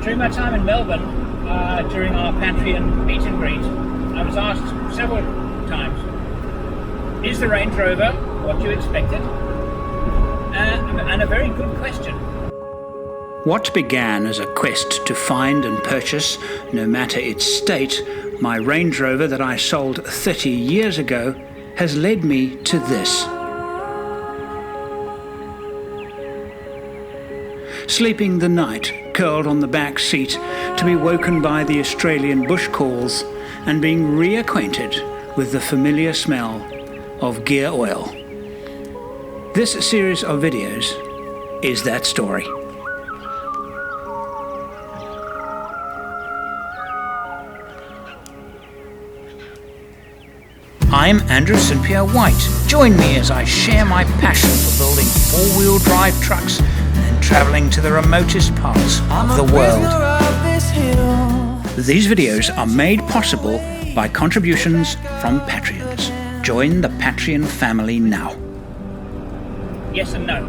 During my time in Melbourne, during our Patreon meet and greet, I was asked several times, is the Range Rover what you expected? And a very good question. What began as a quest to find and purchase, no matter its state, my Range Rover that I sold 30 years ago, has led me to this. Sleeping the night, curled on the back seat, to be woken by the Australian bush calls and being reacquainted with the familiar smell of gear oil. This series of videos is that story. I'm Andrew St Pierre White. Join me as I share my passion for building four-wheel drive trucks and travelling to the remotest parts of the world. These videos are made possible by contributions from Patreons. Join the Patreon family now. Yes and no.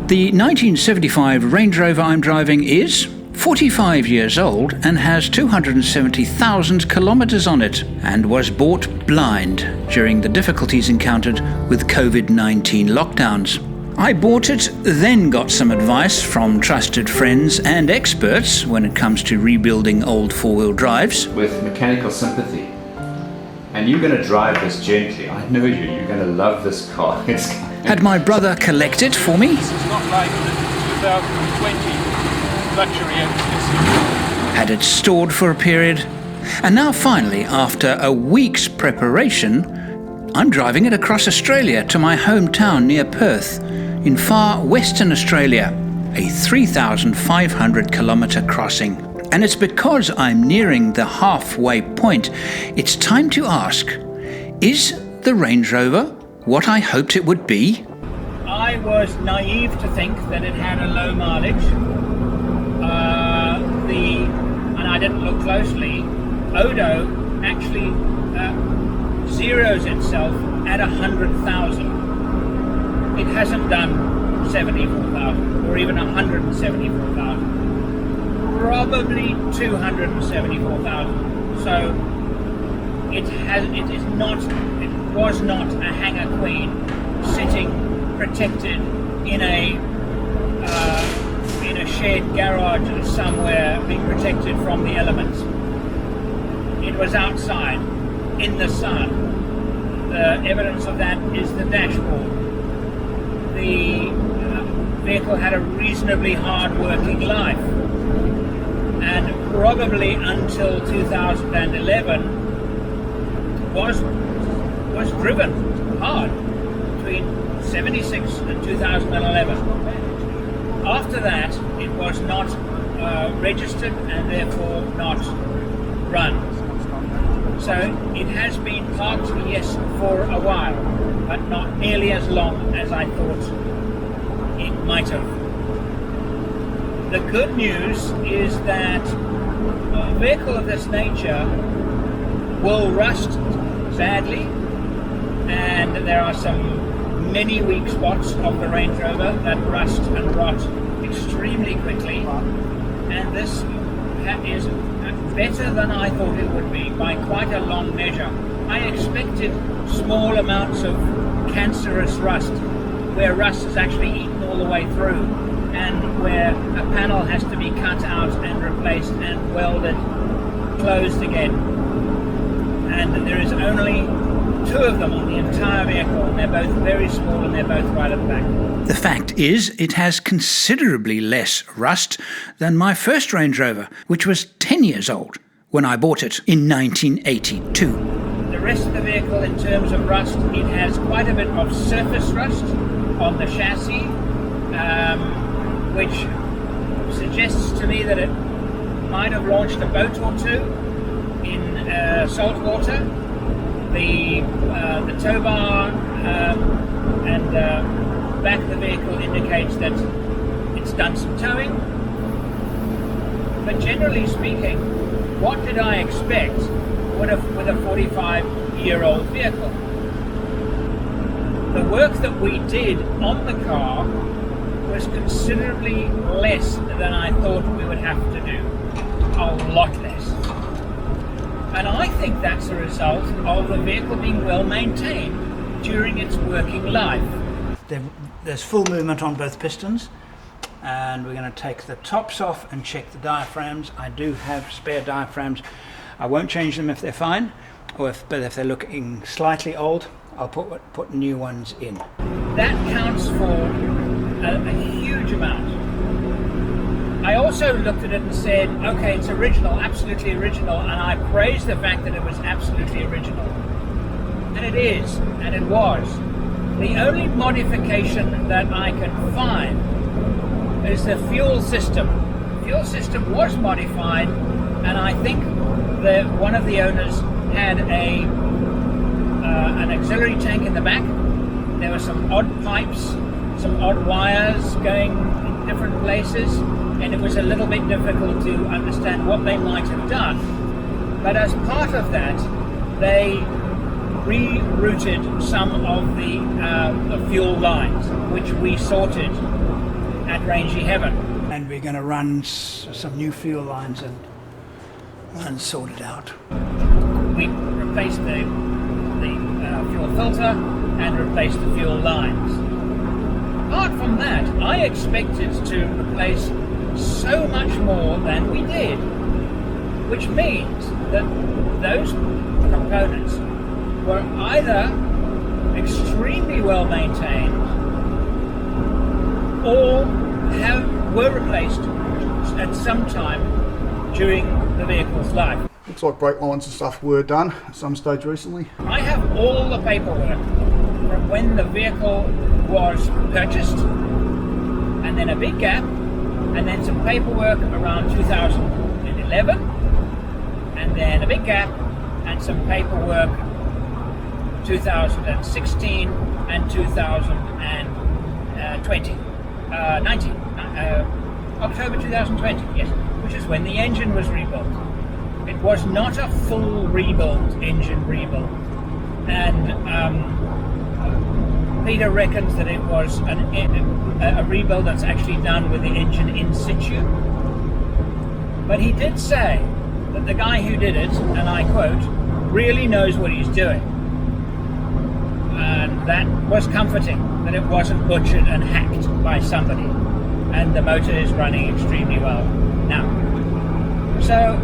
The 1975 Range Rover I'm driving is 45 years old and has 270,000 kilometers on it, and was bought blind during the difficulties encountered with COVID-19 lockdowns. I bought it, then got some advice from trusted friends and experts when it comes to rebuilding old four-wheel drives. With mechanical sympathy. And you're going to drive this gently. I know you. You're going to love this car. Had my brother collect it for me. This is not like the 2020 luxury SUV. Had it stored for a period. And now finally, after a week's preparation, I'm driving it across Australia to my hometown near Perth, in far Western Australia, a 3,500 kilometre crossing. And it's because I'm nearing the halfway point, it's time to ask, is the Range Rover what I hoped it would be? I was naive to think that it had a low mileage. And I didn't look closely. Odo actually zeroes itself at 100,000. It hasn't done 74,000 or even 174,000. Probably 274,000. So it was not a hangar queen sitting protected in a shared garage somewhere, being protected from the elements. It was outside in the sun. The evidence of that is the dashboard. The vehicle had a reasonably hard working life, and probably until 2011 was driven hard between 76 and 2011. After that, it was not registered and therefore not run. So it has been parked, yes, for a while, but not nearly as long as I thought it might have. The good news is that a vehicle of this nature will rust badly, and there are many weak spots of the Range Rover that rust and rot extremely quickly, and this is better than I thought it would be by quite a long measure. I expected small amounts of cancerous rust, where rust is actually eaten all the way through, and where a panel has to be cut out and replaced and welded closed again. And there is only 2 of them on the entire vehicle, and they're both very small and they're both right at the back. The fact is, it has considerably less rust than my first Range Rover, which was 10 years old when I bought it in 1982. The rest of the vehicle, in terms of rust, it has quite a bit of surface rust on the chassis, which suggests to me that it might have launched a boat or two in salt water. The tow bar and back of the vehicle indicates that it's done some towing. But generally speaking, what did I expect with a 45-year-old vehicle? The work that we did on the car was considerably less than I thought we would have to do. A lot less. And I think that's a result of the vehicle being well maintained during its working life. There's full movement on both pistons, and we're going to take the tops off and check the diaphragms. I do have spare diaphragms. I won't change them if they're fine, but if they're looking slightly old, I'll put new ones in. That counts for a huge amount. I also looked at it and said, okay, it's original, absolutely original, and I praised the fact that it was absolutely original. And it is, and it was. The only modification that I can find is the fuel system. The fuel system was modified, and I think that one of the owners had an auxiliary tank in the back. There were some odd pipes, some odd wires going in different places, and it was a little bit difficult to understand what they might have done. But as part of that, they rerouted some of the fuel lines, which we sorted at Rangy Heaven. And we're going to run some new fuel lines and sort it out. We replaced the fuel filter and replaced the fuel lines. Apart from that, I expected to replace so much more than we did, which means that those components were either extremely well maintained or were replaced at some time during the vehicle's life. Looks like brake lines and stuff were done at some stage recently. I have all the paperwork from when the vehicle was purchased, and then a big gap, and then some paperwork around 2011, and then a big gap, and some paperwork 2016 and 19, October 2020, yes, which is when the engine was rebuilt. It was not a full rebuild, engine rebuild, and Peter reckons that it was a rebuild that's actually done with the engine in situ. But he did say that the guy who did it, and I quote, really knows what he's doing. And that was comforting, that it wasn't butchered and hacked by somebody. And the motor is running extremely well now. So,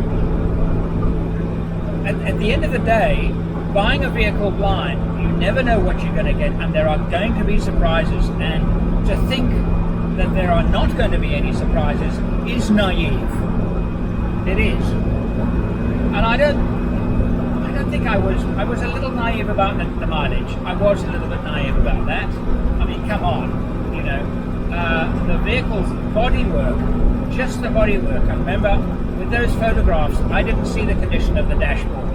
at the end of the day, buying a vehicle blind, you never know what you're going to get, and there are going to be surprises, and to think that there are not going to be any surprises is naive. It is. And I don't think I was a little naive about the mileage. I was a little bit naive about that. I mean, come on, you know. The vehicle's bodywork, just the bodywork. I remember with those photographs, I didn't see the condition of the dashboard.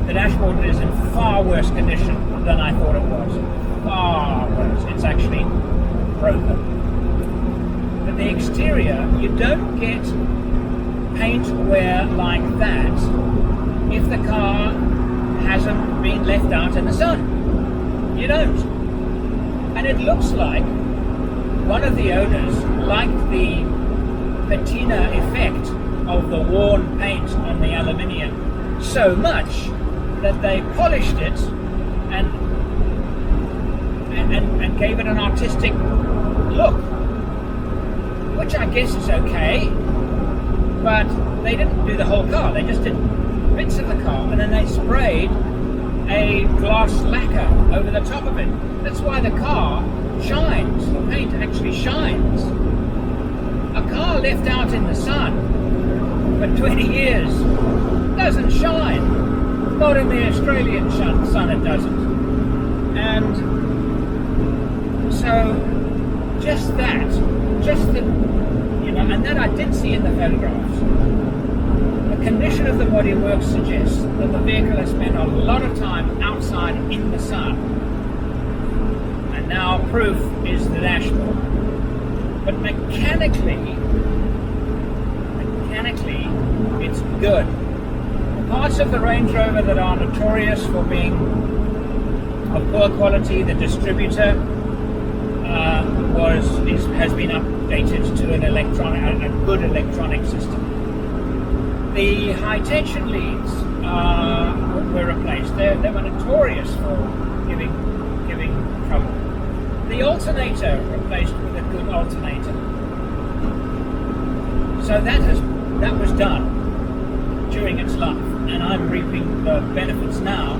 The dashboard is in far worse condition than I thought it was. Far worse. It's actually broken. But the exterior, you don't get paint wear like that if the car hasn't been left out in the sun. You don't. And it looks like one of the owners liked the patina effect of the worn paint on the aluminium so much that they polished it and gave it an artistic look, which I guess is okay, but they didn't do the whole car. They just did bits of the car, and then they sprayed a glass lacquer over the top of it. That's why the car shines. The paint actually shines. A car left out in the sun for 20 years doesn't shine. Not in the Australian sun, it doesn't. And so just the, you know, and that I did see in the photographs. The condition of the bodywork suggests that the vehicle has spent a lot of time outside in the sun. And now proof is the dashboard. But mechanically, it's good. The parts of the Range Rover that are notorious for being of poor quality, the distributor, has been updated to a good electronic system. The high tension leads were replaced. They were notorious for giving trouble. The alternator replaced with a good alternator. So that was done during its life, and I'm reaping the benefits now.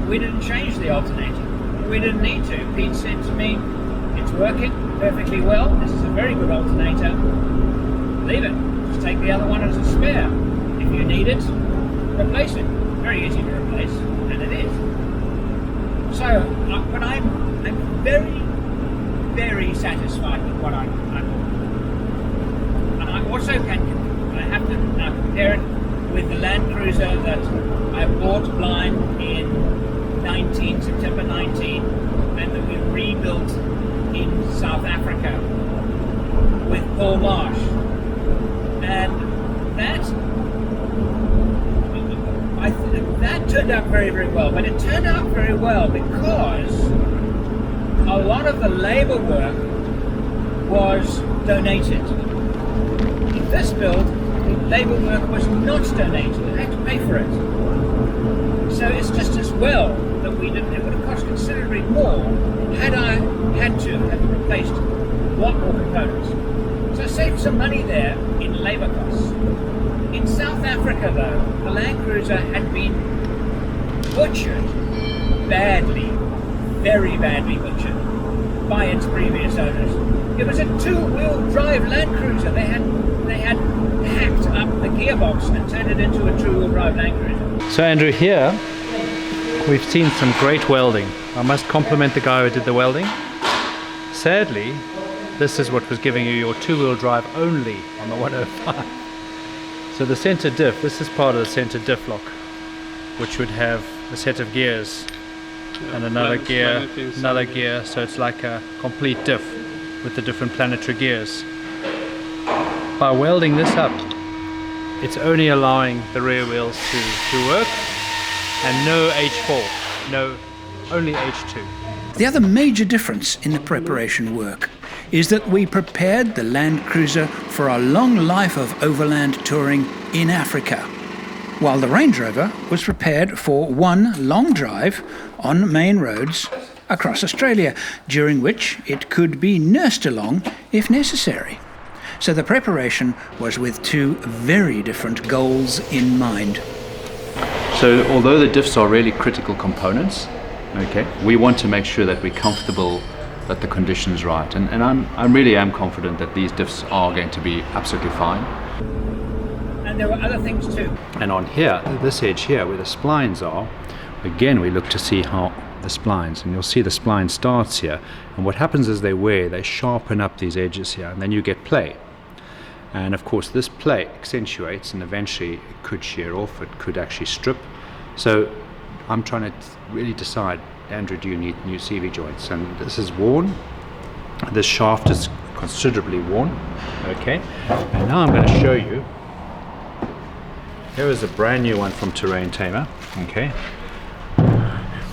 We didn't change the alternator. We didn't need to. Pete said to me, "It's working perfectly well. This is a very good alternator. Leave it. Just take the other one as a spare. If you need it, replace it." Very easy to replace, and it is. So, but I'm very, very satisfied with what I bought. And I also I have to now compare it with the LANDCRUISER that I bought blind in September 19, and that we rebuilt in South Africa with Paul Marsh. And that turned out very, very well. But it turned out very well because a lot of the labor work was donated. In this build, the labor work was not donated. I had to pay for it. So it's just as well that we didn't. It would have cost considerably more had I had to have replaced a lot more components. So I saved some money there in labor costs. In South Africa, though, the LANDCRUISER had been butchered badly, very badly butchered by its previous owners. It was a two-wheel drive LANDCRUISER. They had hacked up the gearbox and turned it into a two-wheel drive LANDCRUISER. So Andrew, here we've seen some great welding. I must compliment the guy who did the welding. Sadly, this is what was giving you your two-wheel drive only on the 105. So the center diff, this is part of the center diff lock, which would have a set of gears and another gear, so it's like a complete diff with the different planetary gears. By welding this up, it's only allowing the rear wheels to work, and no H4, only H2. The other major difference in the preparation work is that we prepared the LANDCRUISER for a long life of overland touring in Africa, while the Range Rover was prepared for one long drive on main roads across Australia, during which it could be nursed along if necessary. So the preparation was with two very different goals in mind. So although the diffs are really critical components, okay, we want to make sure that we're comfortable that the condition's right, and I really am confident that these diffs are going to be absolutely fine. And there were other things too. And on here, this edge here where the splines are, again we look to see how the splines, and you'll see the spline starts here, and what happens is they sharpen up these edges here, and then you get play. And of course this play accentuates, and eventually it could shear off, it could actually strip. So I'm trying to really decide, Andrew, do you need new CV joints? And this is worn, this shaft is considerably worn, okay? And now I'm going to show you, here is a brand new one from Terrain Tamer, okay?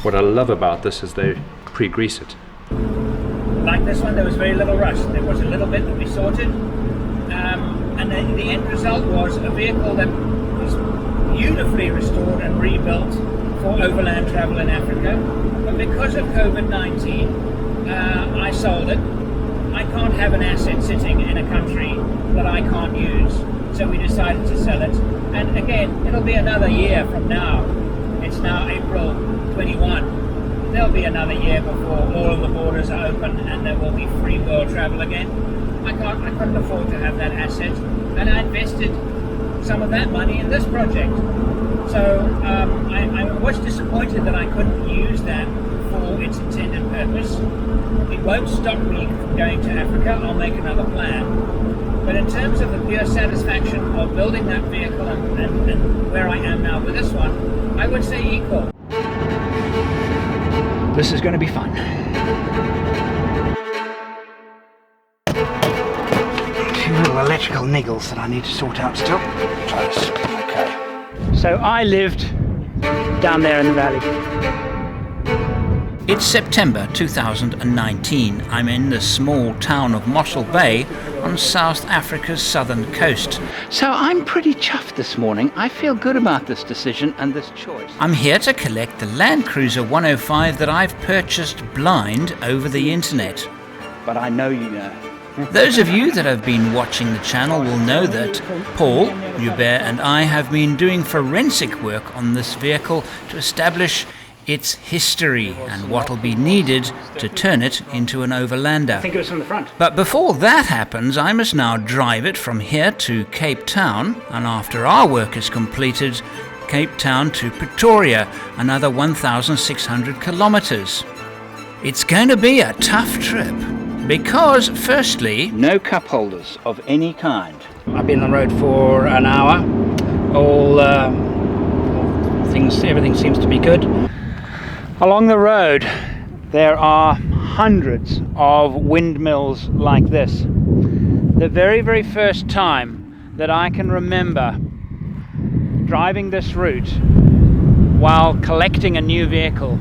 What I love about this is they pre-grease it. Like this one, there was very little rust. There was a little bit that we sorted, and the end result was a vehicle that was beautifully restored and rebuilt for overland travel in Africa. But because of COVID-19, I sold it. I can't have an asset sitting in a country that I can't use, so we decided to sell it. And again, it'll be another year from now. It's now April 21. There'll be another year before all of the borders are open and there will be free world travel again. I couldn't afford to have that asset, and I invested some of that money in this project. So I was disappointed that I couldn't use that for its intended purpose. It won't stop me from going to Africa. I'll make another plan. But in terms of the pure satisfaction of building that vehicle and where I am now with this one, I would say equal. This is going to be fun. A few little electrical niggles that I need to sort out still. Try this. Okay. So I lived down there in the valley. It's September 2019. I'm in the small town of Mossel Bay on South Africa's southern coast. So I'm pretty chuffed this morning. I feel good about this decision and this choice. I'm here to collect the LANDCRUISER 105 that I've purchased blind over the internet. But I know you know. Those of you that have been watching the channel will know that Paul, Hubert and I have been doing forensic work on this vehicle to establish its history and what will be needed to turn it into an overlander. I think it was from the front. But before that happens, I must now drive it from here to Cape Town, and after our work is completed, Cape Town to Pretoria, another 1,600 kilometers. It's going to be a tough trip. Because, firstly, no cup holders of any kind. I've been on the road for an hour. Everything seems to be good. Along the road, there are hundreds of windmills like this. The very, very first time that I can remember driving this route while collecting a new vehicle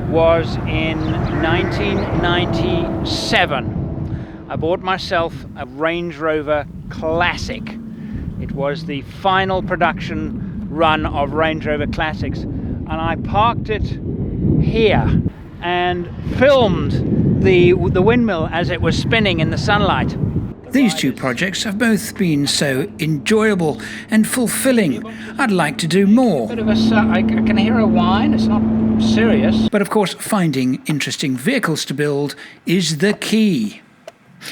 was in 1997. I bought myself a Range Rover Classic. It was the final production run of Range Rover Classics, and I parked it here and filmed the windmill as it was spinning in the sunlight. These two projects have both been so enjoyable and fulfilling. I'd like to do more. I can hear a whine. It's not serious. But of course, finding interesting vehicles to build is the key.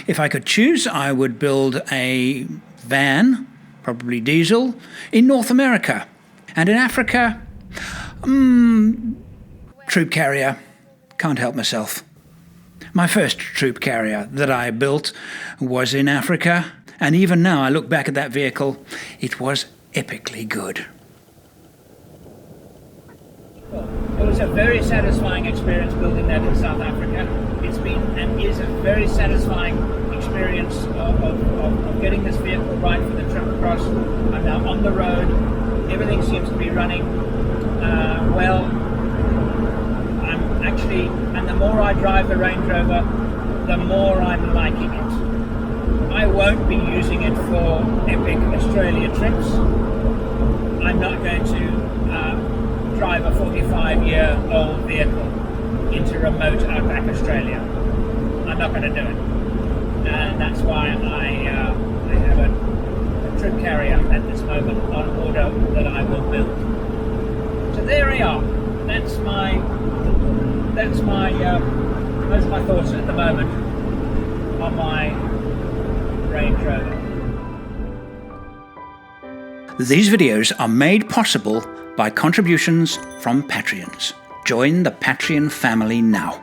If I could choose, I would build a van, probably diesel, in North America. And in Africa, troop carrier. Can't help myself. My first troop carrier that I built was in Africa, and even now I look back at that vehicle, it was epically good. It was a very satisfying experience building that in South Africa. It's been and is a very satisfying experience of getting this vehicle right for the trip across. I'm now on the road. Everything seems to be running well. And the more I drive the Range Rover, the more I'm liking it. I won't be using it for epic Australia trips. I'm not going to drive a 45-year-old vehicle into remote outback Australia. I'm not going to do it. And that's why I have a trip carrier at this moment on order that I will build. So there we are. That's my thoughts at the moment on my Range Rover. These videos are made possible by contributions from Patreons. Join the Patreon family now.